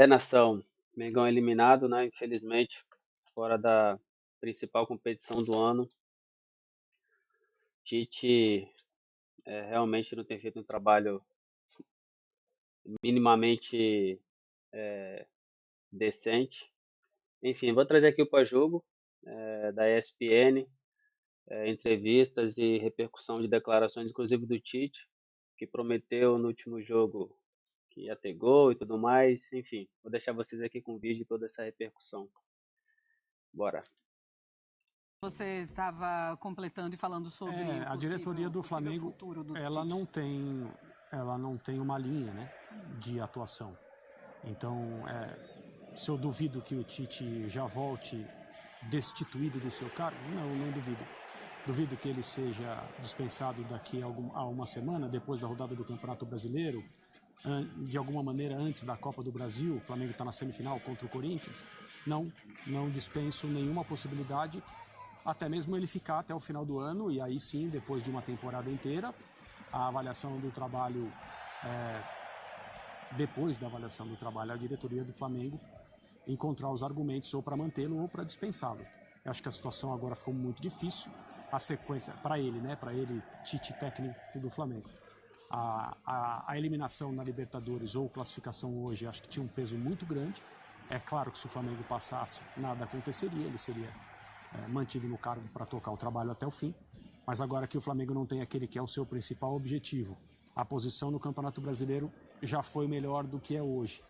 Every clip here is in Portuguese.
Nação, Mengão eliminado, né? Infelizmente, fora da principal competição do ano. Tite realmente não tem feito um trabalho minimamente decente. Enfim, vou trazer aqui o pós-jogo da ESPN, entrevistas e repercussão de declarações, inclusive do Tite, que prometeu no último jogo que ia ter gol e tudo mais. Enfim, vou deixar vocês aqui com o vídeo de toda essa repercussão. Bora. Você estava completando e falando sobre a diretoria do Flamengo, futuro do ela Tite. não tem uma linha, né, de atuação. Então, se eu duvido que o Tite já volte destituído do seu cargo, não duvido. Duvido que ele seja dispensado daqui a uma semana, depois da rodada do Campeonato Brasileiro, de alguma maneira antes da Copa do Brasil. O Flamengo está na semifinal contra o Corinthians. Não dispenso nenhuma possibilidade, até mesmo ele ficar até o final do ano, e aí sim, depois de uma temporada inteira, a avaliação do trabalho, depois da avaliação do trabalho, a diretoria do Flamengo encontrar os argumentos ou para mantê-lo ou para dispensá-lo. Eu acho que a situação agora ficou muito difícil, a sequência, para ele, né, para ele, Tite, técnico do Flamengo. A eliminação na Libertadores ou classificação hoje, acho que tinha um peso muito grande. É claro que se o Flamengo passasse, nada aconteceria, ele seria mantido no cargo para tocar o trabalho até o fim, mas agora que o Flamengo não tem aquele que é o seu principal objetivo, a posição no Campeonato Brasileiro já foi melhor do que é hoje,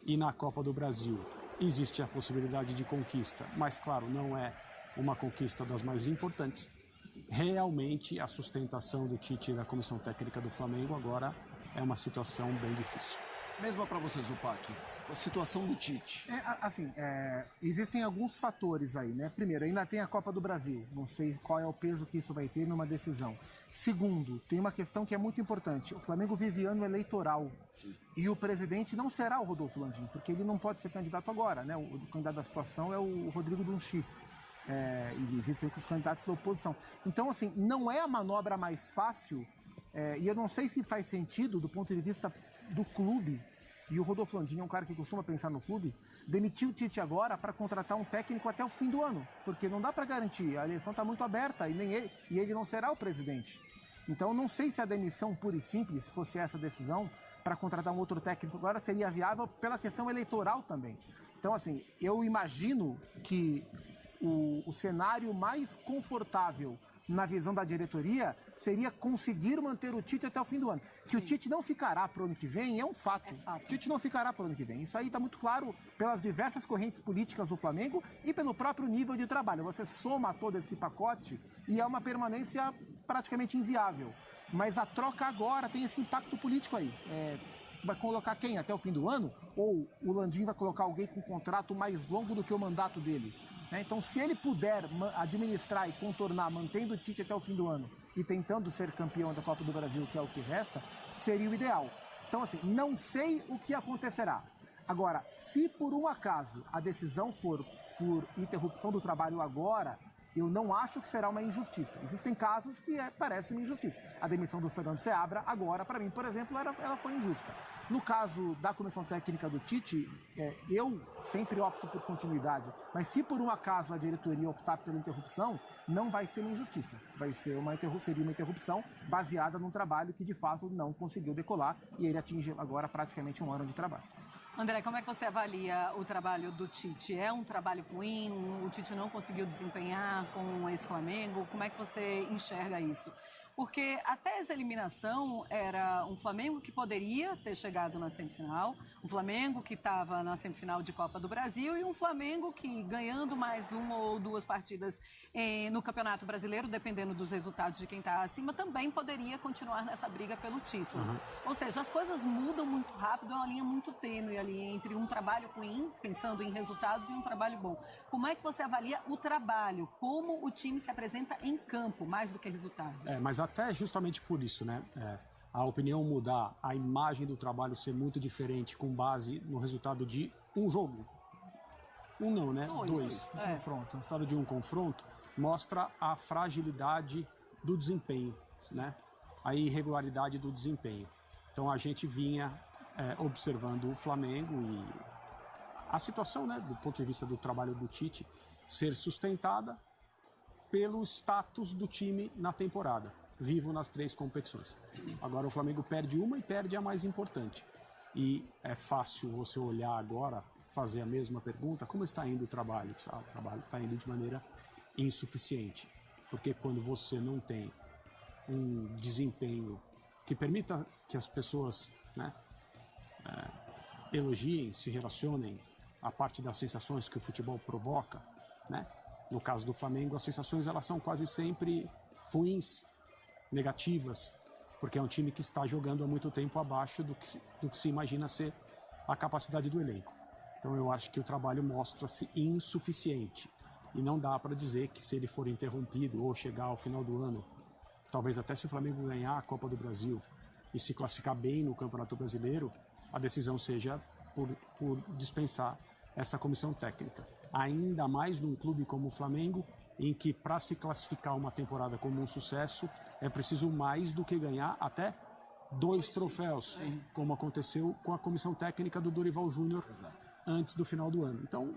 e na Copa do Brasil existe a possibilidade de conquista, mas claro, não é uma conquista das mais importantes. Realmente a sustentação do Tite e da comissão técnica do Flamengo agora é uma situação bem difícil. Mesmo para você, Zupac, a situação do Tite. Existem alguns fatores aí, né? Primeiro, ainda tem a Copa do Brasil. Não sei qual é o peso que isso vai ter numa decisão. Segundo, tem uma questão que é muito importante. O Flamengo vive ano eleitoral. Sim. E o presidente não será o Rodolfo Landim, porque ele não pode ser candidato agora, né? O candidato da situação é o Rodrigo Dunchi. E existem os candidatos da oposição. Então, assim, não é a manobra mais fácil, e eu não sei se faz sentido do ponto de vista do clube, e o Rodolfo Landim é um cara que costuma pensar no clube, demitir o Tite agora para contratar um técnico até o fim do ano, porque não dá para garantir, a eleição está muito aberta e ele não será o presidente. Então, não sei se a demissão pura e simples fosse essa decisão para contratar um outro técnico agora seria viável pela questão eleitoral também. Então, assim, eu imagino que o cenário mais confortável na visão da diretoria seria conseguir manter o Tite até o fim do ano. Que o Tite não ficará para o ano que vem é um fato. O Tite não ficará para o ano que vem. Isso aí está muito claro pelas diversas correntes políticas do Flamengo e pelo próprio nível de trabalho. Você soma todo esse pacote e é uma permanência praticamente inviável. Mas a troca agora tem esse impacto político aí. Vai colocar quem até o fim do ano? Ou o Landim vai colocar alguém com um contrato mais longo do que o mandato dele? Então, se ele puder administrar e contornar, mantendo o Tite até o fim do ano e tentando ser campeão da Copa do Brasil, que é o que resta, seria o ideal. Então, assim, não sei o que acontecerá. Agora, se por um acaso a decisão for por interrupção do trabalho agora, eu não acho que será uma injustiça. Existem casos que parecem uma injustiça. A demissão do Fernando Seabra, agora, para mim, por exemplo, ela foi injusta. No caso da comissão técnica do Tite, eu sempre opto por continuidade. Mas se por um acaso a diretoria optar pela interrupção, não vai ser uma injustiça. Seria uma interrupção baseada num trabalho que, de fato, não conseguiu decolar e ele atinge agora praticamente um ano de trabalho. André, como é que você avalia o trabalho do Tite? É um trabalho ruim? O Tite não conseguiu desempenhar com esse Flamengo? Como é que você enxerga isso? Porque até essa eliminação era um Flamengo que poderia ter chegado na semifinal, um Flamengo que estava na semifinal de Copa do Brasil e um Flamengo que, ganhando mais uma ou duas partidas no Campeonato Brasileiro, dependendo dos resultados de quem está acima, também poderia continuar nessa briga pelo título. Ou seja, as coisas mudam muito rápido, é uma linha muito tênue ali entre um trabalho ruim, pensando em resultados, e um trabalho bom. Como é que você avalia o trabalho? Como o time se apresenta em campo, mais do que resultados? Mas até justamente por isso, né? A opinião mudar, a imagem do trabalho ser muito diferente com base no resultado de um jogo. Um não, né? Dois. Confronto. O resultado de um confronto mostra a fragilidade do desempenho, né? A irregularidade do desempenho. Então a gente vinha observando o Flamengo a situação, né, do ponto de vista do trabalho do Tite, ser sustentada pelo status do time na temporada, vivo nas 3 competições. Agora o Flamengo perde uma e perde a mais importante. E é fácil você olhar agora, fazer a mesma pergunta, como está indo o trabalho? O trabalho está indo de maneira insuficiente, porque quando você não tem um desempenho que permita que as pessoas, né, elogiem, se relacionem a parte das sensações que o futebol provoca, né? No caso do Flamengo, as sensações elas são quase sempre ruins, negativas, porque é um time que está jogando há muito tempo abaixo do que se imagina ser a capacidade do elenco. Então eu acho que o trabalho mostra-se insuficiente e não dá para dizer que se ele for interrompido ou chegar ao final do ano, talvez até se o Flamengo ganhar a Copa do Brasil e se classificar bem no Campeonato Brasileiro, a decisão seja por dispensar essa comissão técnica. Ainda mais num clube como o Flamengo, em que para se classificar uma temporada como um sucesso, é preciso mais do que ganhar até 2 troféus, como aconteceu com a comissão técnica do Dorival Júnior antes do final do ano. Então,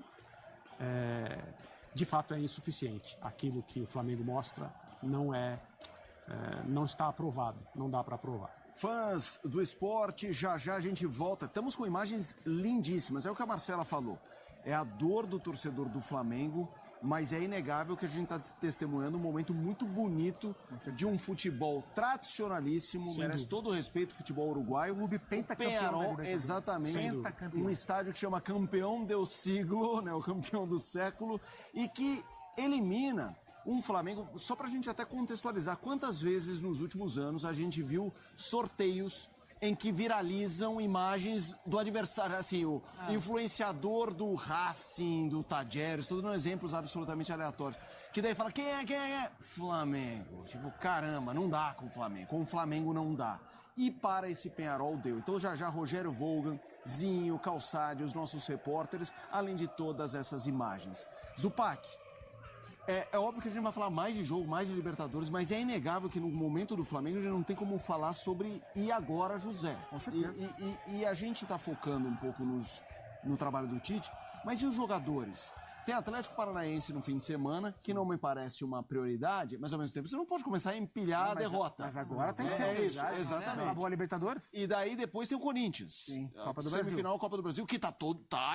de fato é insuficiente. Aquilo que o Flamengo mostra não está aprovado, não dá para aprovar. Fãs do esporte, já já a gente volta. Estamos com imagens lindíssimas, é o que a Marcela falou. É a dor do torcedor do Flamengo, mas é inegável que a gente está testemunhando um momento muito bonito de um futebol tradicionalíssimo, merece todo o respeito, futebol uruguaio. O clube pentacampeão, exatamente, um estádio que chama Campeão del Siglo, né, o campeão do século, e que elimina um Flamengo, só pra gente até contextualizar, quantas vezes nos últimos anos a gente viu sorteios em que viralizam imagens do adversário, assim, o influenciador do Racing, do Tajeres, estou dando exemplos absolutamente aleatórios, que daí fala, quem é? Flamengo. Tipo, caramba, não dá com o Flamengo não dá. E para esse Peñarol deu. Então já Rogério Volgan, Zinho, Calçade, os nossos repórteres, além de todas essas imagens. Zupac, é óbvio que a gente vai falar mais de jogo, mais de Libertadores, mas é inegável que no momento do Flamengo a gente não tem como falar sobre e agora, José. Com certeza. E a gente está focando um pouco no trabalho do Tite, mas e os jogadores? Tem Atlético Paranaense no fim de semana, que não me parece uma prioridade, mas ao mesmo tempo você não pode começar a empilhar a derrota. Mas agora tem que ser isso, exatamente. A boa Libertadores? E daí depois tem o Corinthians. Sim, Copa do Semifinal Copa do Brasil, que tá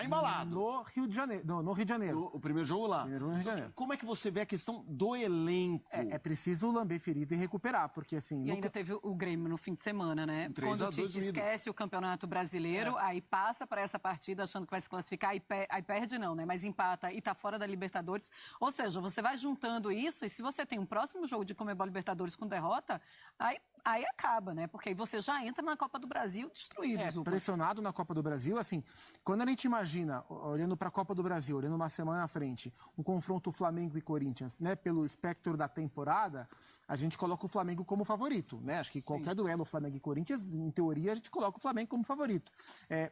embalado. No Rio de Janeiro. O primeiro jogo lá. Primeiro no Rio de Janeiro. Como é que você vê a questão do elenco? É preciso lamber ferida e recuperar, porque assim... E ainda teve o Grêmio no fim de semana, né? Quando o Tite esquece o Campeonato Brasileiro, aí passa para essa partida achando que vai se classificar, aí perde não, né? Mas empata e tá fora da Libertadores. Ou seja, você vai juntando isso e se você tem um próximo jogo de Conmebol Libertadores com derrota, aí acaba, né? Porque aí você já entra na Copa do Brasil destruído. Pressionado na Copa do Brasil, assim, quando a gente imagina, olhando para a Copa do Brasil, olhando uma semana à frente, um confronto Flamengo e Corinthians, né, pelo espectro da temporada, a gente coloca o Flamengo como favorito, né? Acho que qualquer duelo Flamengo e Corinthians, em teoria, a gente coloca o Flamengo como favorito.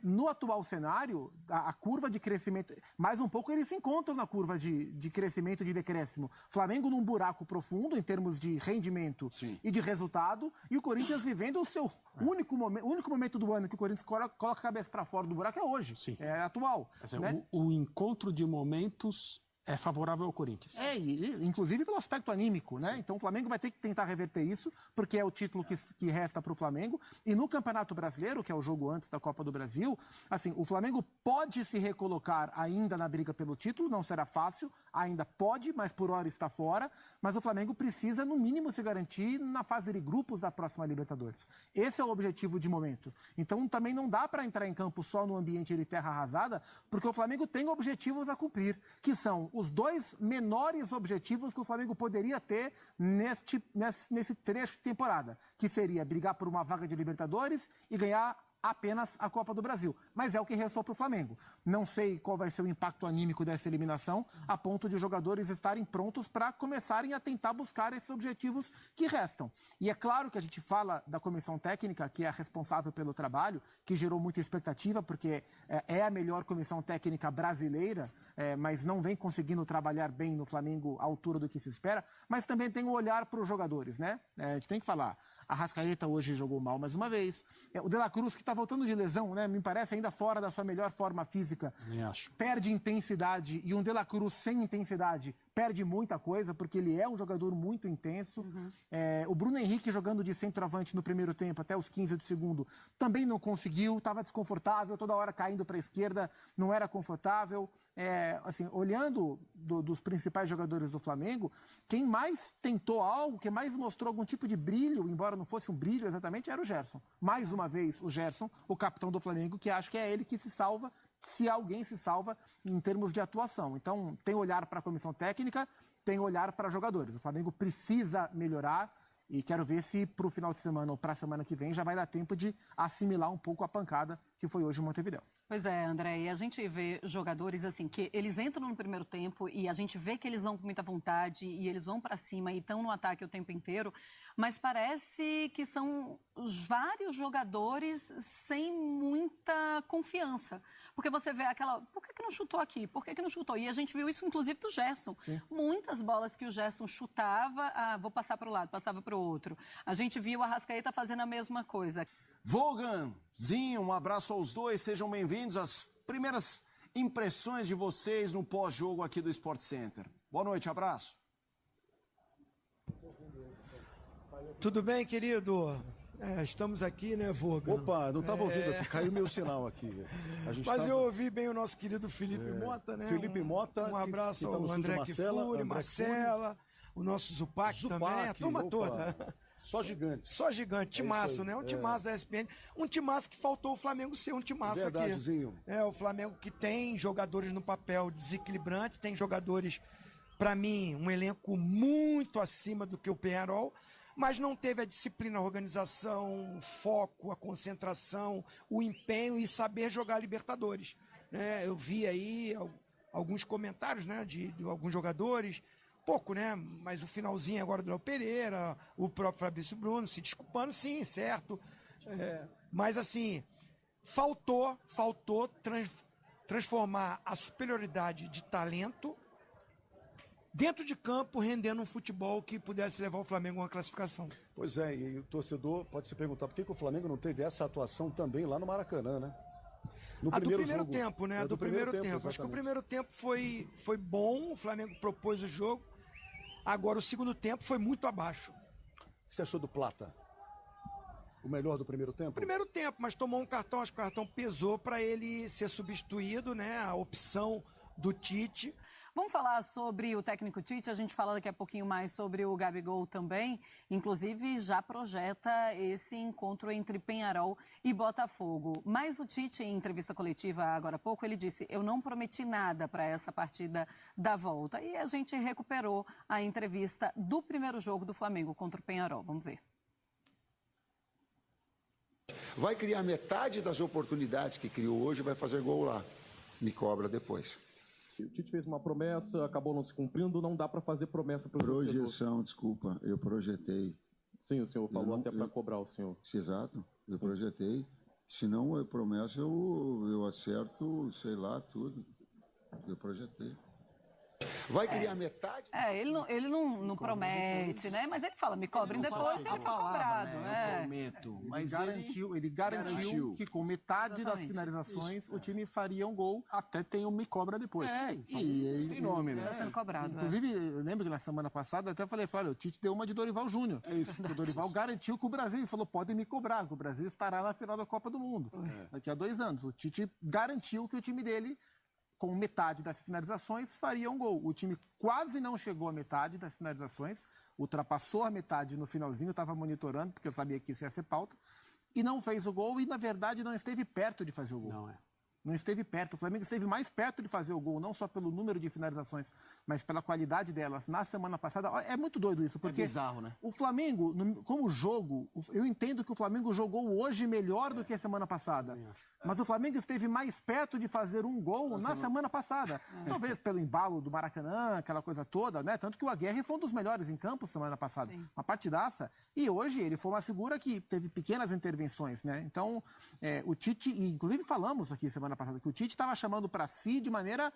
No atual cenário, a curva de crescimento, mais um pouco eles se encontram na curva de crescimento e de decréscimo. Flamengo num buraco profundo em termos de rendimento e de resultado, e o Corinthians vivendo o seu único momento do ano que o Corinthians coloca a cabeça para fora do buraco é hoje. Sim. É atual. Né? O encontro de momentos é favorável ao Corinthians. Inclusive pelo aspecto anímico, né? Então o Flamengo vai ter que tentar reverter isso, porque é o título que resta para o Flamengo. E no Campeonato Brasileiro, que é o jogo antes da Copa do Brasil, assim, o Flamengo pode se recolocar ainda na briga pelo título, não será fácil, ainda pode, mas por hora está fora. Mas o Flamengo precisa, no mínimo, se garantir na fase de grupos da próxima Libertadores. Esse é o objetivo de momento. Então também não dá para entrar em campo só no ambiente de terra arrasada, porque o Flamengo tem objetivos a cumprir, que são os 2 menores objetivos que o Flamengo poderia ter nesse trecho de temporada, que seria brigar por uma vaga de Libertadores e ganhar apenas a Copa do Brasil. Mas é o que restou para o Flamengo. Não sei qual vai ser o impacto anímico dessa eliminação, a ponto de os jogadores estarem prontos para começarem a tentar buscar esses objetivos que restam. E é claro que a gente fala da comissão técnica, que é a responsável pelo trabalho, que gerou muita expectativa, porque é a melhor comissão técnica brasileira, mas não vem conseguindo trabalhar bem no Flamengo à altura do que se espera, mas também tem o olhar para os jogadores, né? A gente tem que falar. A Arrascaeta hoje jogou mal mais uma vez. O De La Cruz, que está voltando de lesão, né? Me parece ainda fora da sua melhor forma física. Nem acho. Perde intensidade, e um De La Cruz sem intensidade perde muita coisa, porque ele é um jogador muito intenso. O Bruno Henrique jogando de centroavante no primeiro tempo, até os 15 do segundo, também não conseguiu, estava desconfortável, toda hora caindo para a esquerda, não era confortável. Assim, olhando dos principais jogadores do Flamengo, quem mais tentou algo, quem mais mostrou algum tipo de brilho, embora não fosse um brilho exatamente, era o Gerson. Mais uma vez, o Gerson, o capitão do Flamengo, que acho que é ele que se salva, se alguém se salva em termos de atuação. Então, tem olhar para a comissão técnica, tem olhar para jogadores. O Flamengo precisa melhorar e quero ver se para o final de semana ou para a semana que vem já vai dar tempo de assimilar um pouco a pancada que foi hoje em Montevidéu. Pois é, André, e a gente vê jogadores assim, que eles entram no primeiro tempo e a gente vê que eles vão com muita vontade e eles vão para cima e estão no ataque o tempo inteiro, mas parece que são vários jogadores sem muita confiança. Porque você vê aquela, por que não chutou aqui? Por que não chutou? E a gente viu isso inclusive do Gerson. Sim. Muitas bolas que o Gerson chutava, vou passar para o lado, passava para o outro. A gente viu o Arrascaeta fazendo a mesma coisa. Vogan, Zinho, um abraço aos dois, sejam bem-vindos. As primeiras impressões de vocês no pós-jogo aqui do Sport Center. Boa noite, abraço. Tudo bem, querido? Estamos aqui, né, Vogan? Opa, não estava ouvindo aqui, caiu meu sinal aqui. Mas eu ouvi bem o nosso querido Felipe Mota, né? Felipe Mota. Um abraço ao André Kfouri, Marcela, o nosso Zupac também, a turma toda. Só gigante. Só gigante, timaço, né? Um timaço da ESPN. Um timaço que faltou o Flamengo ser um timaço Verdadezinho. aqui. O Flamengo que tem jogadores no papel desequilibrante, tem jogadores, para mim, um elenco muito acima do que o Peñarol, mas não teve a disciplina, a organização, o foco, a concentração, o empenho e saber jogar Libertadores. Eu vi aí alguns comentários, né, de alguns jogadores, pouco, né? Mas o finalzinho agora do Léo Pereira, o próprio Fabrício Bruno se desculpando, sim, certo. Mas assim, faltou transformar a superioridade de talento dentro de campo, rendendo um futebol que pudesse levar o Flamengo a uma classificação. Pois é, e o torcedor pode se perguntar por que o Flamengo não teve essa atuação também lá no Maracanã, né? Do primeiro tempo, né? Do primeiro tempo. Acho que o primeiro tempo foi bom, o Flamengo propôs o jogo. Agora, o segundo tempo foi muito abaixo. O que você achou do Plata? O melhor do primeiro tempo? Primeiro tempo, mas tomou um cartão, acho que o cartão pesou para ele ser substituído, né? A opção do Tite. Vamos falar sobre o técnico Tite, a gente fala daqui a pouquinho mais sobre o Gabigol também, inclusive já projeta esse encontro entre Peñarol e Botafogo. Mas o Tite, em entrevista coletiva agora há pouco, ele disse, eu não prometi nada para essa partida da volta. E a gente recuperou a entrevista do primeiro jogo do Flamengo contra o Peñarol. Vamos ver. Vai criar metade das oportunidades que criou hoje, vai fazer gol lá. Me cobra depois. O Tite fez uma promessa, acabou não se cumprindo, não dá para fazer promessa para o torcedor. Projeção, desculpa, eu projetei. Sim, o senhor falou até para cobrar o senhor. Exato, eu projetei. Se não é promessa, eu acerto, sei lá, tudo. Eu projetei. Vai criar metade? Ele não promete, né? Mas ele fala, me cobrem depois e ele foi cobrado. Eu prometo. Mas ele garantiu que com metade das finalizações o time faria um gol. Até tem o me cobra depois. Sem nome, né? Está sendo cobrado. Inclusive, eu lembro que na semana passada até falei, olha, o Tite deu uma de Dorival Júnior. É isso. O Dorival garantiu que o Brasil, falou, podem me cobrar, que o Brasil estará na final da Copa do Mundo. Daqui a 2 anos. O Tite garantiu que o time dele, com metade das finalizações, faria um gol. O time quase não chegou à metade das finalizações, ultrapassou a metade no finalzinho, eu estava monitorando, porque eu sabia que isso ia ser pauta, e não fez o gol, e na verdade não esteve perto de fazer o gol. Não esteve perto. O Flamengo esteve mais perto de fazer o gol, não só pelo número de finalizações, mas pela qualidade delas na semana passada. É muito doido isso, porque bizarro, né? O Flamengo, como jogo, eu entendo que o Flamengo jogou hoje melhor do que a semana passada. Mas o Flamengo esteve mais perto de fazer um gol na semana passada. Talvez pelo embalo do Maracanã, aquela coisa toda, né? Tanto que o Aguirre foi um dos melhores em campo semana passada. Sim. Uma partidaça. E hoje ele foi uma figura que teve pequenas intervenções, né? Então, o Tite, e inclusive falamos aqui semana semana passada que o Tite estava chamando para si de maneira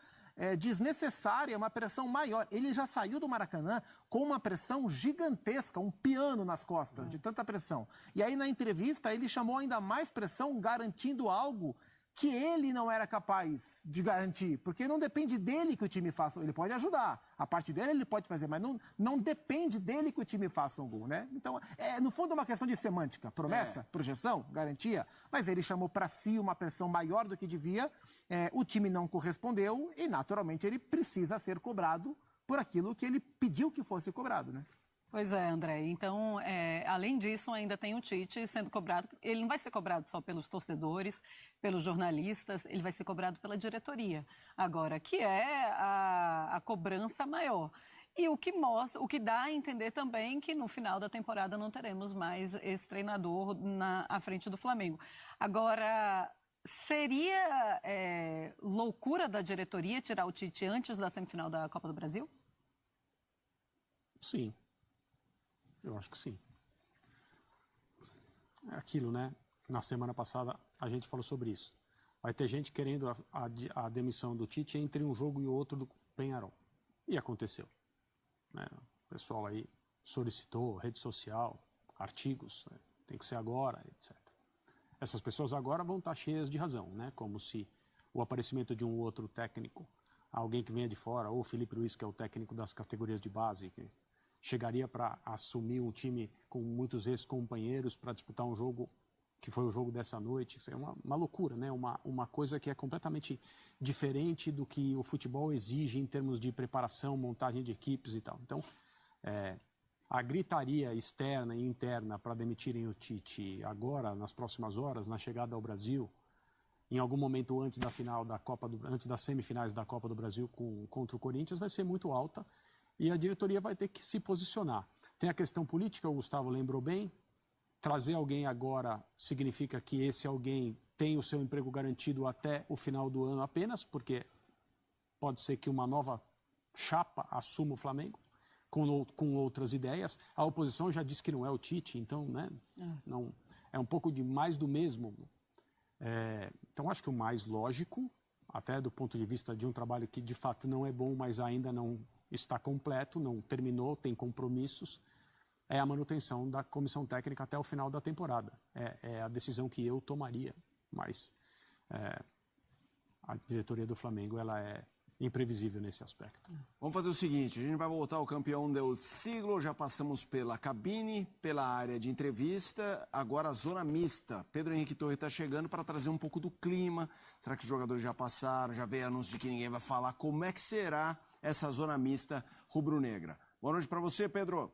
desnecessária, uma pressão maior. Ele já saiu do Maracanã com uma pressão gigantesca, um piano nas costas, de tanta pressão. E aí, na entrevista, ele chamou ainda mais pressão, garantindo algo que ele não era capaz de garantir, porque não depende dele que o time faça, ele pode ajudar, a parte dele ele pode fazer, mas não depende dele que o time faça um gol, né? Então, no fundo, é uma questão de semântica, promessa, projeção, garantia, mas ele chamou para si uma pressão maior do que devia, o time não correspondeu e, naturalmente, ele precisa ser cobrado por aquilo que ele pediu que fosse cobrado, né? Pois é, André. Então, além disso, ainda tem o Tite sendo cobrado. Ele não vai ser cobrado só pelos torcedores, pelos jornalistas, ele vai ser cobrado pela diretoria. Agora, que é a cobrança maior. E o que mostra, o que dá a entender também que no final da temporada não teremos mais esse treinador à frente do Flamengo. Agora, seria loucura da diretoria tirar o Tite antes da semifinal da Copa do Brasil? Sim. Eu acho que sim. É aquilo, né? Na semana passada a gente falou sobre isso. Vai ter gente querendo a demissão do Tite entre um jogo e outro do Peñarol. E aconteceu. Né? O pessoal aí solicitou, rede social, artigos, né? Tem que ser agora, etc. Essas pessoas agora vão estar cheias de razão, né? Como se o aparecimento de um outro técnico, alguém que venha de fora, ou o Felipe Luiz, que é o técnico das categorias de base, que chegaria para assumir um time com muitos ex-companheiros para disputar um jogo que foi o jogo dessa noite. Isso é uma loucura, né? Uma coisa que é completamente diferente do que o futebol exige em termos de preparação, montagem de equipes e tal. Então, a gritaria externa e interna para demitirem o Tite agora, nas próximas horas, na chegada ao Brasil, em algum momento antes da final da antes das semifinais da Copa do Brasil contra o Corinthians, vai ser muito alta. E a diretoria vai ter que se posicionar. Tem a questão política, o Gustavo lembrou bem. Trazer alguém agora significa que esse alguém tem o seu emprego garantido até o final do ano apenas, porque pode ser que uma nova chapa assuma o Flamengo com outras ideias. A oposição já disse que não é o Tite, então, né, não, é um pouco de mais do mesmo. Então, acho que o mais lógico, até do ponto de vista de um trabalho que de fato não é bom, mas ainda não está completo, não terminou, tem compromissos, é a manutenção da comissão técnica até o final da temporada. É a decisão que eu tomaria, mas a diretoria do Flamengo ela é imprevisível nesse aspecto. Vamos fazer o seguinte, a gente vai voltar ao campeão del siglo, já passamos pela cabine, pela área de entrevista, agora a zona mista. Pedro Henrique Torre está chegando para trazer um pouco do clima. Será que os jogadores já passaram? Já veio anúncio de que ninguém vai falar? Como é que será essa zona mista rubro-negra? Boa noite para você, Pedro.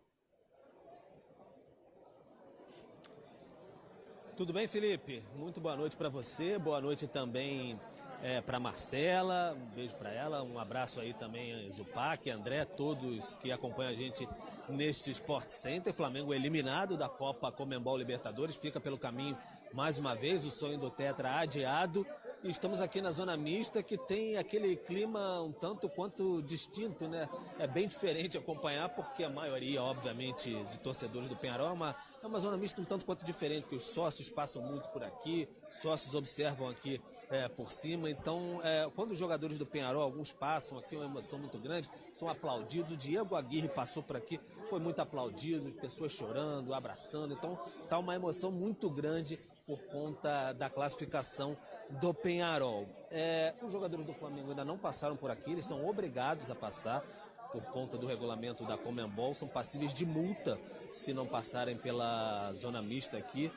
Tudo bem, Felipe? Muito boa noite para você, boa noite também para Marcela, um beijo para ela, um abraço aí também a Zupac, André, todos que acompanham a gente neste Sport Center. Flamengo eliminado da Copa Conmebol Libertadores, fica pelo caminho mais uma vez, o sonho do Tetra adiado. E estamos aqui na zona mista, que tem aquele clima um tanto quanto distinto, né? É bem diferente acompanhar, porque a maioria, obviamente, de torcedores do Peñarol é uma zona mista um tanto quanto diferente, porque os sócios passam muito por aqui, sócios observam aqui por cima. Então, quando os jogadores do Peñarol, alguns passam aqui, uma emoção muito grande, são aplaudidos. O Diego Aguirre passou por aqui, foi muito aplaudido, pessoas chorando, abraçando. Então, tá uma emoção muito grande por conta da classificação do Peñarol. Os jogadores do Flamengo ainda não passaram por aqui, eles são obrigados a passar por conta do regulamento da Conmebol, são passíveis de multa se não passarem pela zona mista aqui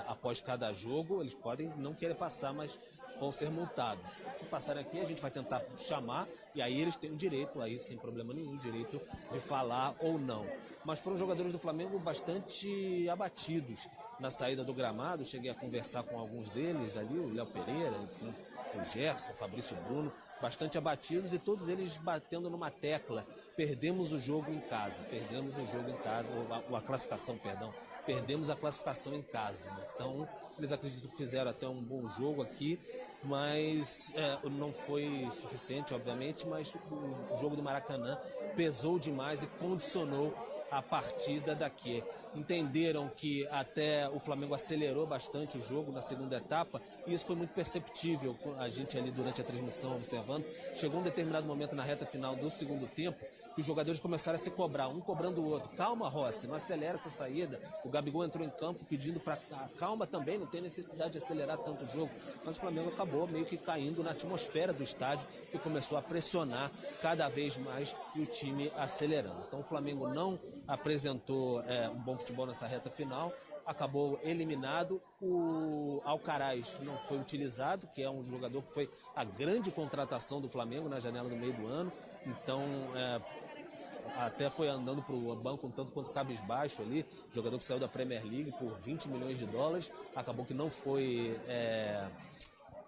após cada jogo. Eles podem não querer passar, mas vão ser multados. Se passarem aqui, a gente vai tentar chamar e aí eles têm o direito, aí sem problema nenhum, direito de falar ou não. Mas foram jogadores do Flamengo bastante abatidos na saída do gramado. Cheguei a conversar com alguns deles ali, o Léo Pereira, enfim, o Gerson, o Fabrício Bruno, bastante abatidos, e todos eles batendo numa tecla: perdemos o jogo em casa, a classificação, perdão, perdemos a classificação em casa. Então, eles acreditam que fizeram até um bom jogo aqui, mas não foi suficiente, obviamente, mas o jogo do Maracanã pesou demais e condicionou a partida daqui. entenderam que até o Flamengo acelerou bastante o jogo na segunda etapa, e isso foi muito perceptível, a gente ali durante a transmissão observando. Chegou um determinado momento na reta final do segundo tempo que os jogadores começaram a se cobrar, um cobrando o outro. Calma, Rossi, não acelera essa saída. O Gabigol entrou em campo pedindo para calma também, não tem necessidade de acelerar tanto o jogo. Mas o Flamengo acabou meio que caindo na atmosfera do estádio, que começou a pressionar cada vez mais e o time acelerando. Então o Flamengo não apresentou um bom futebol nessa reta final, acabou eliminado. O Alcaraz não foi utilizado, que é um jogador que foi a grande contratação do Flamengo na janela do meio do ano. Então, até foi andando para o banco um tanto quanto cabisbaixo ali, jogador que saiu da Premier League por 20 milhões de dólares, acabou que não foi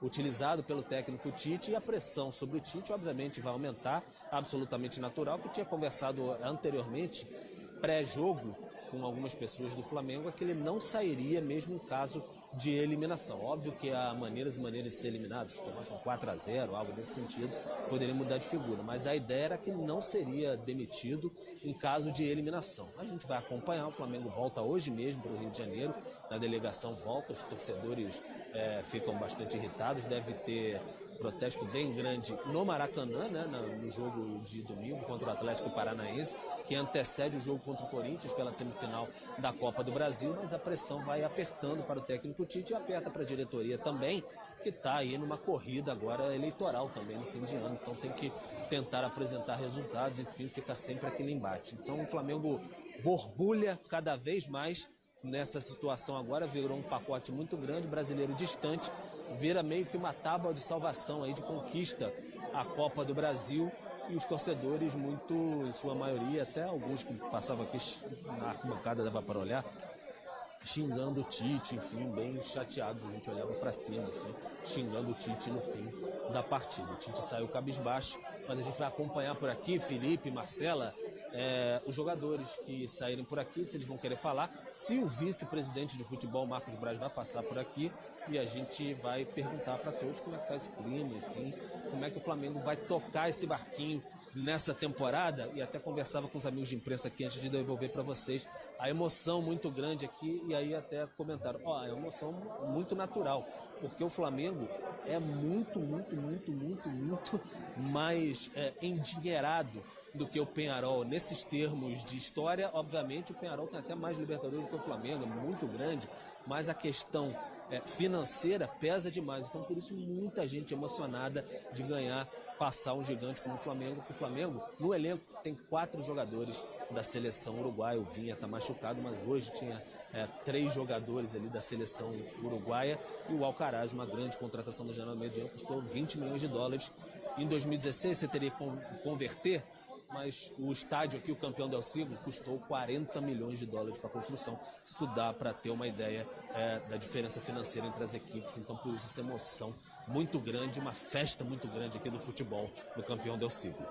utilizado pelo técnico Tite, e a pressão sobre o Tite obviamente vai aumentar, absolutamente natural, que eu tinha conversado anteriormente, pré-jogo, com algumas pessoas do Flamengo, é que ele não sairia mesmo em caso de eliminação. Óbvio que há maneiras e maneiras de ser eliminado, se tomasse um 4-0, algo nesse sentido, poderia mudar de figura, mas a ideia era que não seria demitido em caso de eliminação. A gente vai acompanhar, o Flamengo volta hoje mesmo para o Rio de Janeiro, a delegação volta, os torcedores ficam bastante irritados, deve ter protesto bem grande no Maracanã, né, no jogo de domingo contra o Atlético Paranaense, que antecede o jogo contra o Corinthians pela semifinal da Copa do Brasil, mas a pressão vai apertando para o técnico Tite e aperta para a diretoria também, que está aí numa corrida agora eleitoral também no fim de ano, então tem que tentar apresentar resultados, enfim, fica sempre aquele embate. Então o Flamengo borbulha cada vez mais nessa situação agora, virou um pacote muito grande, brasileiro distante, vira meio que uma tábua de salvação aí, de conquista a Copa do Brasil, e os torcedores muito, em sua maioria, até alguns que passavam aqui na arquibancada, dava para olhar, xingando o Tite, enfim, bem chateados, a gente olhava para cima, assim, xingando o Tite no fim da partida. O Tite saiu cabisbaixo, mas a gente vai acompanhar por aqui, Felipe, Marcela, os jogadores que saírem por aqui, se eles vão querer falar, se o vice-presidente de futebol, Marcos Braz, vai passar por aqui, e a gente vai perguntar para todos como é que está esse clima, enfim, como é que o Flamengo vai tocar esse barquinho nessa temporada, e até conversava com os amigos de imprensa aqui antes de devolver para vocês a emoção muito grande aqui, e aí até comentaram, é uma emoção muito natural, porque o Flamengo é muito mais endinheirado do que o Peñarol nesses termos de história. Obviamente o Peñarol tem até mais Libertadores do que o Flamengo, é muito grande, mas a questão financeira pesa demais, então por isso muita gente emocionada de ganhar, passar um gigante como o Flamengo, porque o Flamengo no elenco tem 4 jogadores da seleção uruguaia. O Vinha está machucado, mas hoje tinha 3 jogadores ali da seleção uruguaia, e o Alcaraz, uma grande contratação da janela mediana, custou 20 milhões de dólares. Em 2016 você teria que converter, mas o estádio aqui, o Campeão del Siglo, custou 40 milhões de dólares para a construção. Isso dá para ter uma ideia da diferença financeira entre as equipes. Então, por isso, essa emoção muito grande, uma festa muito grande aqui do futebol no Campeão del Siglo.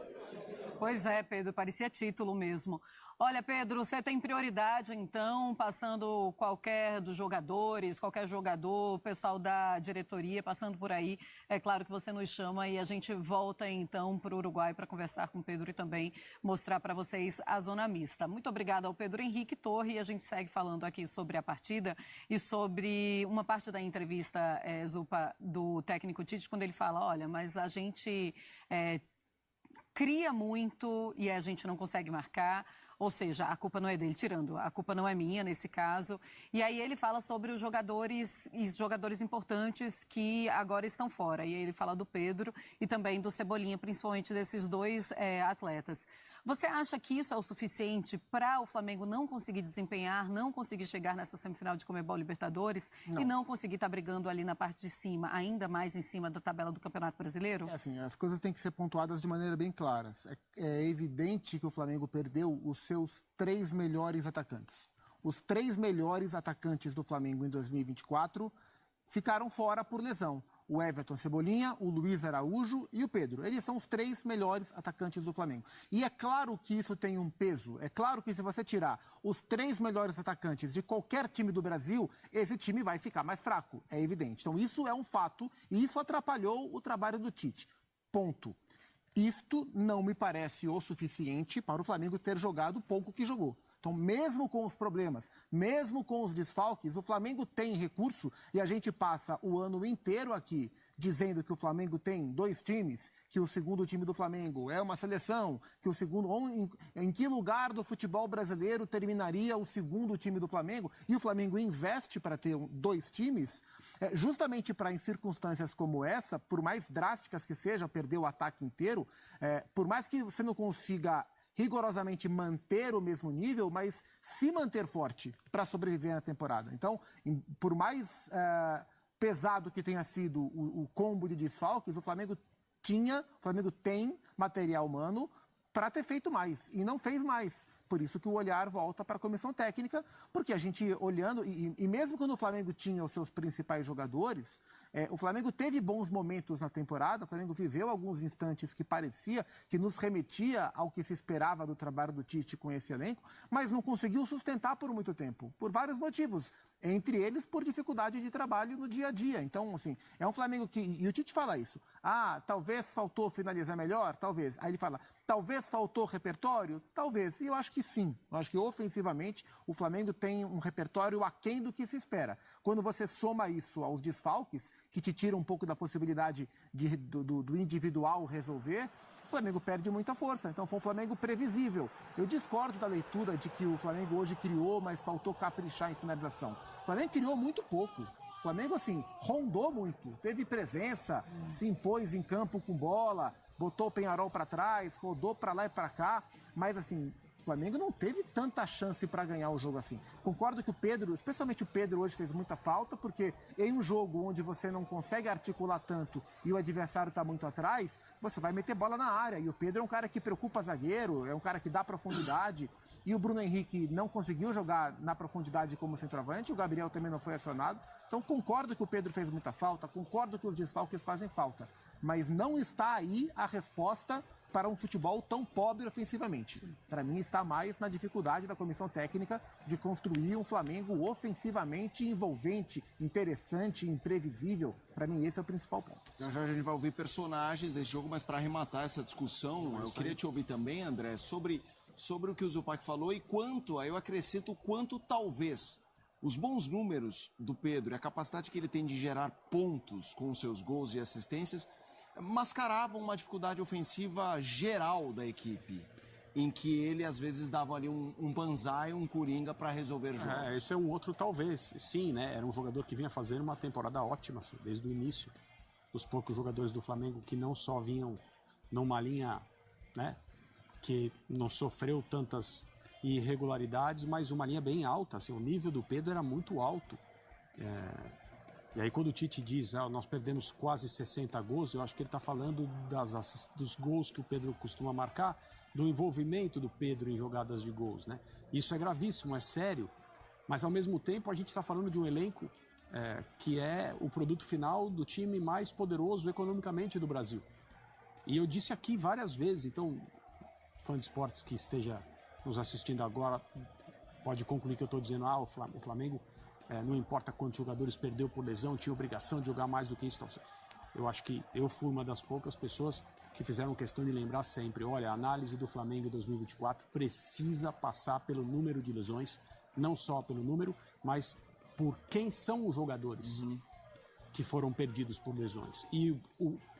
Pois é, Pedro, parecia título mesmo. Olha, Pedro, você tem prioridade, então, passando qualquer dos jogadores, qualquer jogador, pessoal da diretoria, passando por aí, é claro que você nos chama e a gente volta, então, para o Uruguai para conversar com o Pedro e também mostrar para vocês a zona mista. Muito obrigada ao Pedro Henrique Torre, e a gente segue falando aqui sobre a partida e sobre uma parte da entrevista, Zupa, do técnico Tite, quando ele fala, olha, mas a gente cria muito e a gente não consegue marcar. Ou seja, a culpa não é dele, tirando, a culpa não é minha nesse caso. E aí ele fala sobre os jogadores importantes que agora estão fora. E aí ele fala do Pedro e também do Cebolinha, principalmente desses 2 atletas. Você acha que isso é o suficiente para o Flamengo não conseguir desempenhar, não conseguir chegar nessa semifinal de Conmebol Libertadores e não conseguir estar brigando ali na parte de cima, ainda mais em cima da tabela do Campeonato Brasileiro? Assim, as coisas têm que ser pontuadas de maneira bem clara. É evidente que o Flamengo perdeu os seus 3 melhores atacantes. Os 3 melhores atacantes do Flamengo em 2024 ficaram fora por lesão. O Everton, Cebolinha, o Luiz Araújo e o Pedro. Eles são os 3 melhores atacantes do Flamengo. E é claro que isso tem um peso. É claro que se você tirar os 3 melhores atacantes de qualquer time do Brasil, esse time vai ficar mais fraco. É evidente. Então isso é um fato e isso atrapalhou o trabalho do Tite. Ponto. Isto não me parece o suficiente para o Flamengo ter jogado o pouco que jogou. Então, mesmo com os problemas, mesmo com os desfalques, o Flamengo tem recurso e a gente passa o ano inteiro aqui dizendo que o Flamengo tem 2 times, que o segundo time do Flamengo é uma seleção, que o segundo... Em que lugar do futebol brasileiro terminaria o segundo time do Flamengo? E o Flamengo investe para ter 2 times, justamente para, em circunstâncias como essa, por mais drásticas que seja, perder o ataque inteiro, por mais que você não consiga rigorosamente manter o mesmo nível, mas se manter forte para sobreviver na temporada. Então, por mais pesado que tenha sido o combo de desfalques, o Flamengo tem material humano para ter feito mais, e não fez mais. Por isso que o olhar volta para a comissão técnica, porque a gente olhando, e mesmo quando o Flamengo tinha os seus principais jogadores, o Flamengo teve bons momentos na temporada, o Flamengo viveu alguns instantes que parecia, que nos remetia ao que se esperava do trabalho do Tite com esse elenco, mas não conseguiu sustentar por muito tempo, por vários motivos, entre eles por dificuldade de trabalho no dia a dia. Então, assim, é um Flamengo que, e o Tite fala isso, talvez faltou finalizar melhor, talvez. Aí ele fala, talvez faltou repertório, talvez. E eu acho que sim, eu acho que ofensivamente o Flamengo tem um repertório aquém do que se espera. Quando você soma isso aos desfalques, que te tira um pouco da possibilidade do individual resolver, o Flamengo perde muita força. Então foi um Flamengo previsível. Eu discordo da leitura de que o Flamengo hoje criou, mas faltou caprichar em finalização. O Flamengo criou muito pouco. O Flamengo, assim, rondou muito, teve presença, se impôs em campo com bola, botou o Peñarol para trás, rodou para lá e para cá, mas, assim, o Flamengo não teve tanta chance para ganhar o jogo assim. Concordo que o Pedro, especialmente o Pedro, hoje fez muita falta, porque em um jogo onde você não consegue articular tanto e o adversário está muito atrás, você vai meter bola na área. E o Pedro é um cara que preocupa zagueiro, é um cara que dá profundidade. E o Bruno Henrique não conseguiu jogar na profundidade como centroavante, o Gabriel também não foi acionado. Então concordo que o Pedro fez muita falta, concordo que os desfalques fazem falta. Mas não está aí a resposta para um futebol tão pobre ofensivamente. Para mim está mais na dificuldade da comissão técnica de construir um Flamengo ofensivamente envolvente, interessante, imprevisível. Para mim esse é o principal ponto. Já já a gente vai ouvir personagens desse jogo, mas para arrematar essa discussão, eu queria te ouvir também, André, sobre o que o Zupac falou e quanto, aí eu acrescento quanto talvez os bons números do Pedro e a capacidade que ele tem de gerar pontos com seus gols e assistências mascaravam uma dificuldade ofensiva geral da equipe, em que ele às vezes dava ali um banzai, um coringa para resolver jogos. Esse é um outro talvez, sim, né? Era um jogador que vinha fazendo uma temporada ótima, assim, desde o início. Os poucos jogadores do Flamengo que não só vinham numa linha, né, que não sofreu tantas irregularidades, mas uma linha bem alta, assim, o nível do Pedro era muito alto. E aí quando o Tite diz, nós perdemos quase 60 gols, eu acho que ele está falando dos gols que o Pedro costuma marcar, do envolvimento do Pedro em jogadas de gols, né? Isso é gravíssimo, é sério, mas ao mesmo tempo a gente está falando de um elenco que é o produto final do time mais poderoso economicamente do Brasil. E eu disse aqui várias vezes, então, fã de esportes que esteja nos assistindo agora pode concluir que eu estou dizendo, o Flamengo, não importa quantos jogadores perdeu por lesão, tinha obrigação de jogar mais do que isso. Eu acho que eu fui uma das poucas pessoas que fizeram questão de lembrar sempre, olha, a análise do Flamengo em 2024 precisa passar pelo número de lesões, não só pelo número, mas por quem são os jogadores que foram perdidos por lesões. E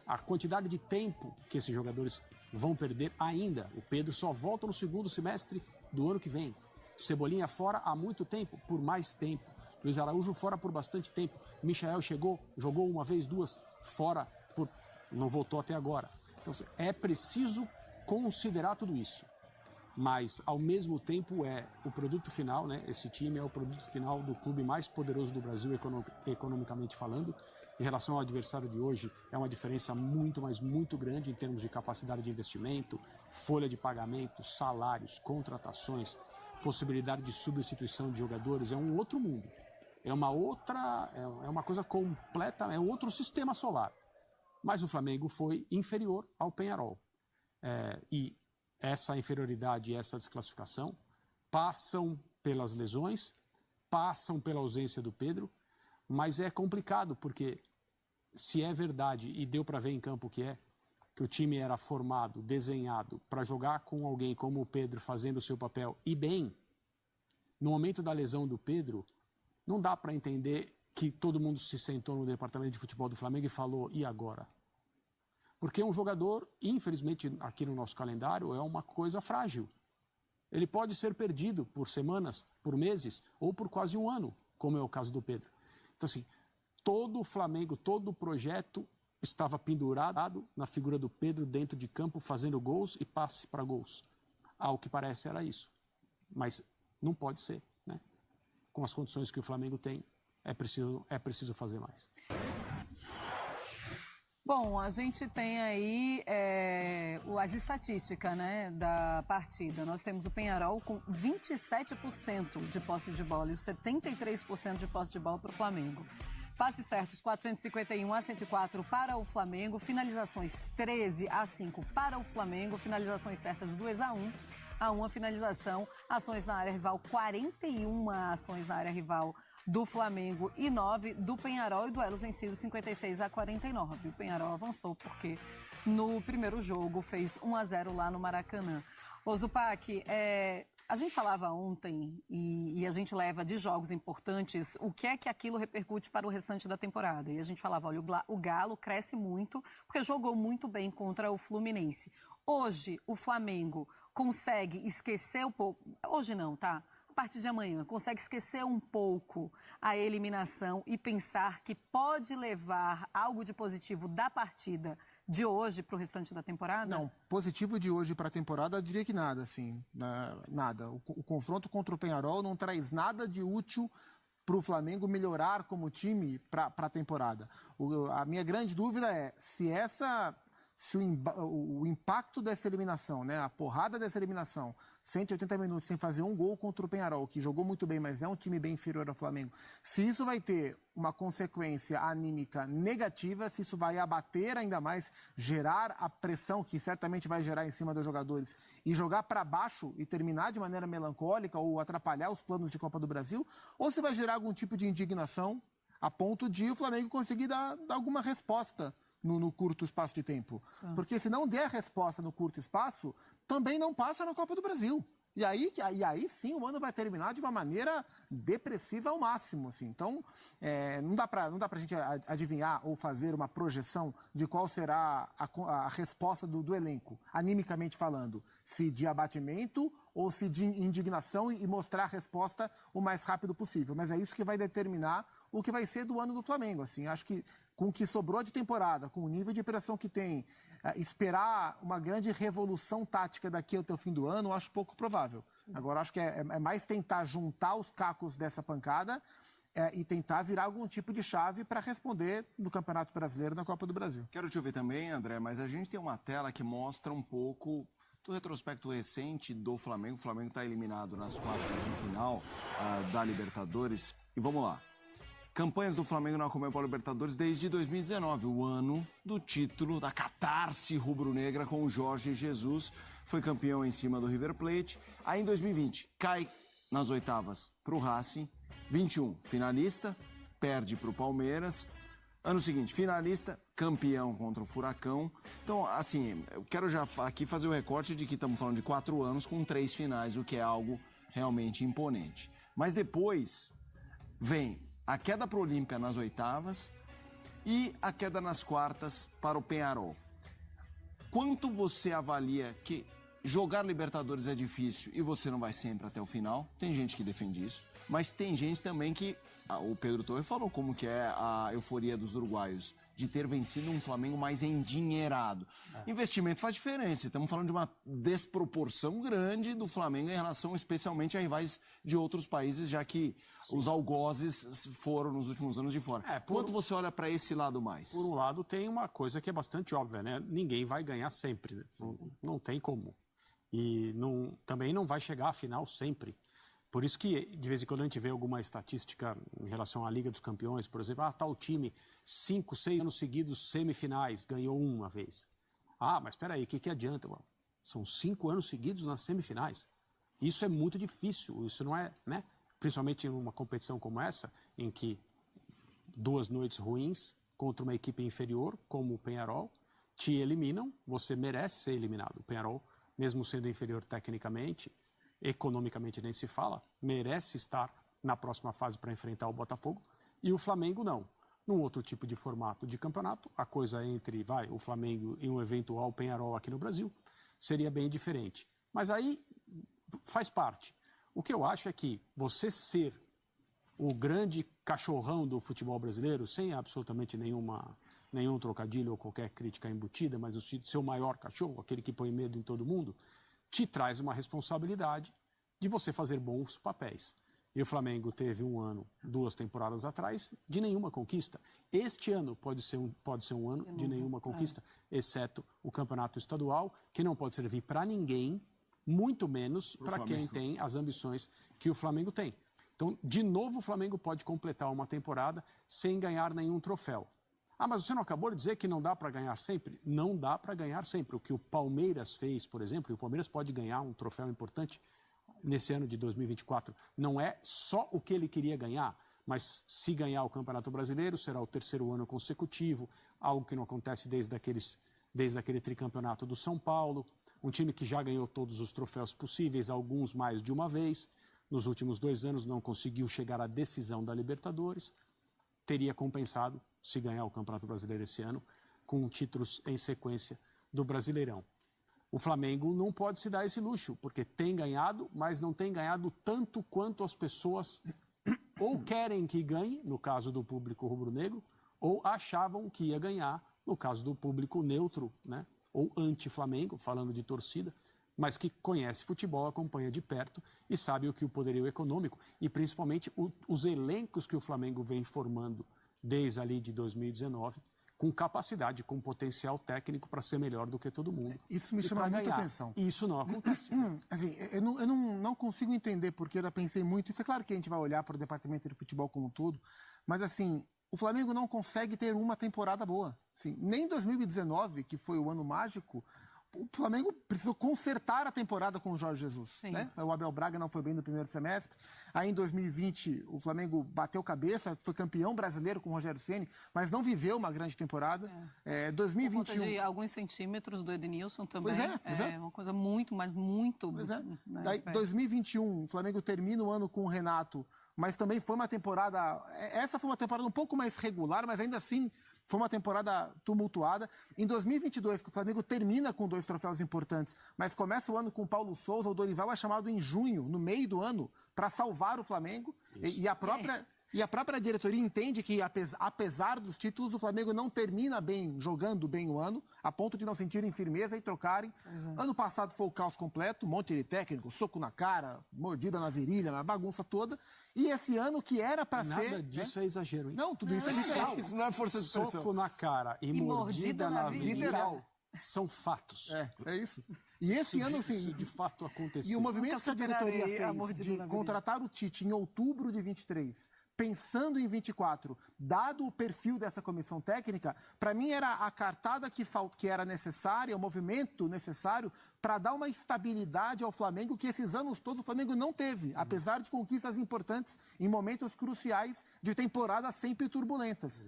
a quantidade de tempo que esses jogadores vão perder ainda. O Pedro só volta no segundo semestre do ano que vem. Cebolinha fora há muito tempo, por mais tempo. Luiz Araújo fora por bastante tempo. Michael chegou, jogou uma vez, duas, fora, não voltou até agora. Então é preciso considerar tudo isso. Mas, ao mesmo tempo, é o produto final, né? Esse time é o produto final do clube mais poderoso do Brasil, economicamente falando. Em relação ao adversário de hoje, é uma diferença muito, mas muito grande em termos de capacidade de investimento, folha de pagamento, salários, contratações, possibilidade de substituição de jogadores. É um outro mundo. É uma coisa completa, é um outro sistema solar. Mas o Flamengo foi inferior ao Peñarol. E essa inferioridade e essa desclassificação passam pelas lesões, passam pela ausência do Pedro, mas é complicado, porque se é verdade, e deu para ver em campo que o time era formado, desenhado para jogar com alguém como o Pedro fazendo o seu papel e bem, no momento da lesão do Pedro, não dá para entender que todo mundo se sentou no departamento de futebol do Flamengo e falou, e agora? Porque um jogador, infelizmente, aqui no nosso calendário, é uma coisa frágil. Ele pode ser perdido por semanas, por meses ou por quase um ano, como é o caso do Pedro. Então, assim, todo o Flamengo, todo o projeto estava pendurado na figura do Pedro dentro de campo, fazendo gols e passe para gols. Ao que parece era isso. Mas não pode ser, né? Com as condições que o Flamengo tem, é preciso fazer mais. Bom, a gente tem aí as estatísticas, né, da partida. Nós temos o Peñarol com 27% de posse de bola e 73% de posse de bola para o Flamengo. Passes certos 451 a 104 para o Flamengo, finalizações 13 a 5 para o Flamengo, finalizações certas 2 a 1 a uma finalização, ações na área rival, 41 ações na área rival do Flamengo e 9 do Peñarol, e duelos vencidos 56 a 49. O Peñarol avançou porque no primeiro jogo fez 1 a 0 lá no Maracanã. Ô Zupac, a gente falava ontem e a gente leva de jogos importantes o que é que aquilo repercute para o restante da temporada. E a gente falava, olha, o Galo cresce muito porque jogou muito bem contra o Fluminense. Hoje o Flamengo consegue esquecer um pouco, hoje não, tá? A partir de amanhã, consegue esquecer um pouco a eliminação e pensar que pode levar algo de positivo da partida de hoje para o restante da temporada? Não, positivo de hoje para a temporada, eu diria que nada, assim, nada. O confronto contra o Peñarol não traz nada de útil para o Flamengo melhorar como time para a temporada. A minha grande dúvida é se o impacto dessa eliminação, né, a porrada dessa eliminação, 180 minutos sem fazer um gol contra o Peñarol, que jogou muito bem, mas é um time bem inferior ao Flamengo, se isso vai ter uma consequência anímica negativa, se isso vai abater ainda mais, gerar a pressão que certamente vai gerar em cima dos jogadores e jogar para baixo e terminar de maneira melancólica ou atrapalhar os planos de Copa do Brasil, ou se vai gerar algum tipo de indignação a ponto de o Flamengo conseguir dar alguma resposta no curto espaço de tempo. Porque se não der a resposta no curto espaço, também não passa na Copa do Brasil. E aí sim o ano vai terminar de uma maneira depressiva ao máximo. Assim. Então, não dá pra gente adivinhar ou fazer uma projeção de qual será a resposta do elenco, animicamente falando. Se de abatimento ou se de indignação e mostrar a resposta o mais rápido possível. Mas é isso que vai determinar o que vai ser do ano do Flamengo. Assim. Acho que com o que sobrou de temporada, com o nível de pressão que tem, esperar uma grande revolução tática daqui até o fim do ano, eu acho pouco provável. Agora, acho que é mais tentar juntar os cacos dessa pancada e tentar virar algum tipo de chave para responder no Campeonato Brasileiro e na Copa do Brasil. Quero te ouvir também, André, mas a gente tem uma tela que mostra um pouco do retrospecto recente do Flamengo. O Flamengo está eliminado nas quartas de final da Libertadores. E vamos lá. Campanhas do Flamengo na Comebol Libertadores desde 2019, o ano do título da catarse rubro-negra com o Jorge Jesus. Foi campeão em cima do River Plate. Aí em 2020 cai nas oitavas para o Racing. 21, finalista, perde para o Palmeiras. Ano seguinte, finalista, campeão contra o Furacão. Então, assim, eu quero já aqui fazer o recorte de que estamos falando de 4 anos com 3 finais, o que é algo realmente imponente. Mas depois vem a queda para o Olímpia nas oitavas e a queda nas quartas para o Peñarol. Quanto você avalia que jogar Libertadores é difícil e você não vai sempre até o final? Tem gente que defende isso, mas tem gente também que... o Pedro Torre falou como que é a euforia dos uruguaios de ter vencido um Flamengo mais endinheirado. Investimento faz diferença. Estamos falando de uma desproporção grande do Flamengo em relação especialmente a rivais de outros países, já que os algozes foram nos últimos anos de fora. Quanto você olha para esse lado mais? Por um lado, tem uma coisa que é bastante óbvia, né? Ninguém vai ganhar sempre, né? Não tem como. E também não vai chegar à final sempre. Por isso que, de vez em quando, a gente vê alguma estatística em relação à Liga dos Campeões, por exemplo, tal time, 5, 6 anos seguidos, semifinais, ganhou uma vez. Mas espera aí, o que adianta? Bom, são 5 anos seguidos nas semifinais. Isso é muito difícil, isso não é, né? Principalmente em uma competição como essa, em que 2 noites ruins contra uma equipe inferior, como o Peñarol, te eliminam, você merece ser eliminado. O Peñarol, mesmo sendo inferior tecnicamente, economicamente nem se fala, merece estar na próxima fase para enfrentar o Botafogo, e o Flamengo não. Num outro tipo de formato de campeonato, a coisa entre o Flamengo e um eventual Peñarol aqui no Brasil seria bem diferente. Mas aí faz parte. O que eu acho é que você ser o grande cachorrão do futebol brasileiro, sem absolutamente nenhum trocadilho ou qualquer crítica embutida, mas o seu maior cachorro, aquele que põe medo em todo mundo, te traz uma responsabilidade de você fazer bons papéis. E o Flamengo teve um ano, 2 temporadas atrás, de nenhuma conquista. Este ano pode ser um ano de nenhuma conquista, exceto o campeonato estadual, que não pode servir para ninguém, muito menos para quem tem as ambições que o Flamengo tem. Então, de novo, o Flamengo pode completar uma temporada sem ganhar nenhum troféu. Ah, mas você não acabou de dizer que não dá para ganhar sempre? Não dá para ganhar sempre. O que o Palmeiras fez, por exemplo, e o Palmeiras pode ganhar um troféu importante nesse ano de 2024, não é só o que ele queria ganhar, mas se ganhar o Campeonato Brasileiro, será o 3º ano consecutivo, algo que não acontece desde aquele tricampeonato do São Paulo, um time que já ganhou todos os troféus possíveis, alguns mais de uma vez, nos últimos 2 anos não conseguiu chegar à decisão da Libertadores, teria compensado, se ganhar o Campeonato Brasileiro esse ano, com títulos em sequência do Brasileirão. O Flamengo não pode se dar esse luxo, porque tem ganhado, mas não tem ganhado tanto quanto as pessoas ou querem que ganhe, no caso do público rubro-negro, ou achavam que ia ganhar, no caso do público neutro, né? Ou anti-Flamengo, falando de torcida, mas que conhece futebol, acompanha de perto e sabe o que o poderio econômico e principalmente os elencos que o Flamengo vem formando desde ali de 2019, com capacidade, com potencial técnico para ser melhor do que todo mundo. Isso me chama muita atenção. E isso não acontece. Assim, eu não consigo entender, porque eu já pensei muito. Isso é claro que a gente vai olhar para o departamento de futebol como um todo, mas assim, o Flamengo não consegue ter uma temporada boa. Assim, nem em 2019, que foi o ano mágico, o Flamengo precisou consertar a temporada com o Jorge Jesus. Né? O Abel Braga não foi bem no primeiro semestre. Aí em 2020 o Flamengo bateu cabeça, foi campeão brasileiro com o Rogério Ceni, mas não viveu uma grande temporada. 2021... Por conta de alguns centímetros do Edenilson também. Pois é. É uma coisa muito, mas muito... Pois é. Né? Daí, 2021, o Flamengo termina o ano com o Renato, mas também foi uma temporada... Essa foi uma temporada um pouco mais regular, mas ainda assim... Foi uma temporada tumultuada. Em 2022, que o Flamengo termina com 2 troféus importantes, mas começa o ano com o Paulo Souza, o Dorival é chamado em junho, no meio do ano, para salvar o Flamengo. E a própria diretoria entende que, apesar dos títulos, o Flamengo não termina bem, jogando bem o ano, a ponto de não sentirem firmeza e trocarem. Ano passado foi o caos completo, um monte de técnico, soco na cara, mordida na virilha, uma bagunça toda. E esse ano que era para ser... Nada disso é exagero, hein? Não, tudo isso é literal. Isso não é força de expressão. Soco na cara e mordida na virilha, literal. São fatos. É isso. E esse ano, assim... Isso de fato aconteceu. E o movimento que a diretoria fez de contratar o Tite em outubro de 23... pensando em 24, dado o perfil dessa comissão técnica, para mim era a cartada que era necessária, o movimento necessário para dar uma estabilidade ao Flamengo que esses anos todos o Flamengo não teve, apesar de conquistas importantes em momentos cruciais de temporadas sempre turbulentas.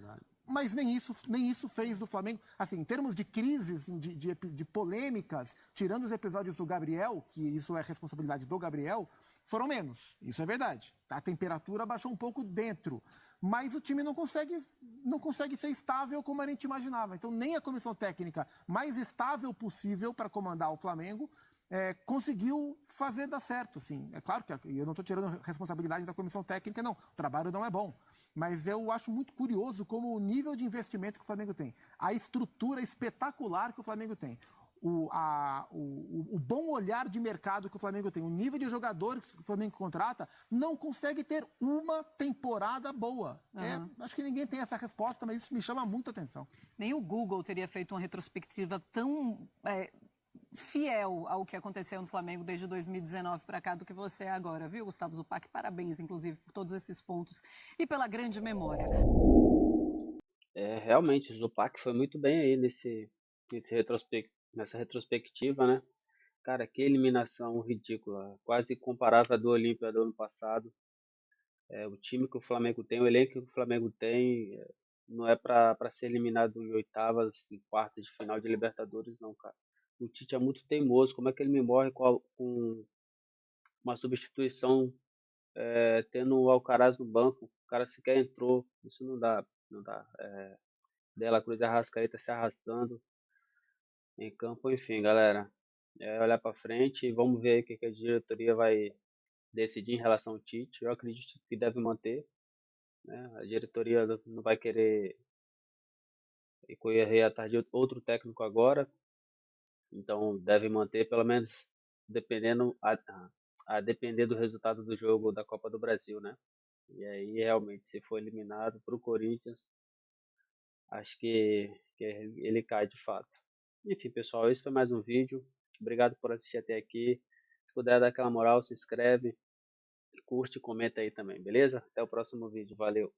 Mas nem isso fez do Flamengo, assim, em termos de crises, de polêmicas, tirando os episódios do Gabriel, que isso é responsabilidade do Gabriel, foram menos, isso é verdade. A temperatura baixou um pouco dentro, mas o time não consegue ser estável como a gente imaginava. Então nem a comissão técnica mais estável possível para comandar o Flamengo conseguiu fazer dar certo. Assim. É claro que eu não estou tirando responsabilidade da comissão técnica, não. O trabalho não é bom. Mas eu acho muito curioso como o nível de investimento que o Flamengo tem, a estrutura espetacular que o Flamengo tem, o bom olhar de mercado que o Flamengo tem, o nível de jogadores que o Flamengo contrata, não consegue ter uma temporada boa. Acho que ninguém tem essa resposta, mas isso me chama muita atenção. Nem o Google teria feito uma retrospectiva tão fiel ao que aconteceu no Flamengo desde 2019 para cá do que você é agora, viu, Gustavo Zupac? Parabéns, inclusive, por todos esses pontos e pela grande memória. Realmente, o Zupac foi muito bem aí nessa retrospectiva, né? Cara, que eliminação ridícula, quase comparável à do Olímpia do ano passado. O time que o Flamengo tem, o elenco que o Flamengo tem, não é para ser eliminado em oitavas, em quartas de final de Libertadores, não, cara. O Tite é muito teimoso, como é que ele me morre com uma substituição tendo o Alcaraz no banco, o cara sequer entrou, isso não dá, não dá. De La Cruz e Arrascaeta se arrastando em campo, enfim, galera, olhar para frente e vamos ver o que a diretoria vai decidir em relação ao Tite. Eu acredito que deve manter, né? A diretoria não vai querer correr atrás de outro técnico agora, então deve manter, pelo menos dependendo a depender do resultado do jogo da Copa do Brasil, né? E aí realmente, se for eliminado para o Corinthians, acho que ele cai de fato. Enfim, pessoal, esse foi mais um vídeo. Obrigado por assistir até aqui. Se puder dar aquela moral, se inscreve, curte e comenta aí também, beleza? Até o próximo vídeo. Valeu!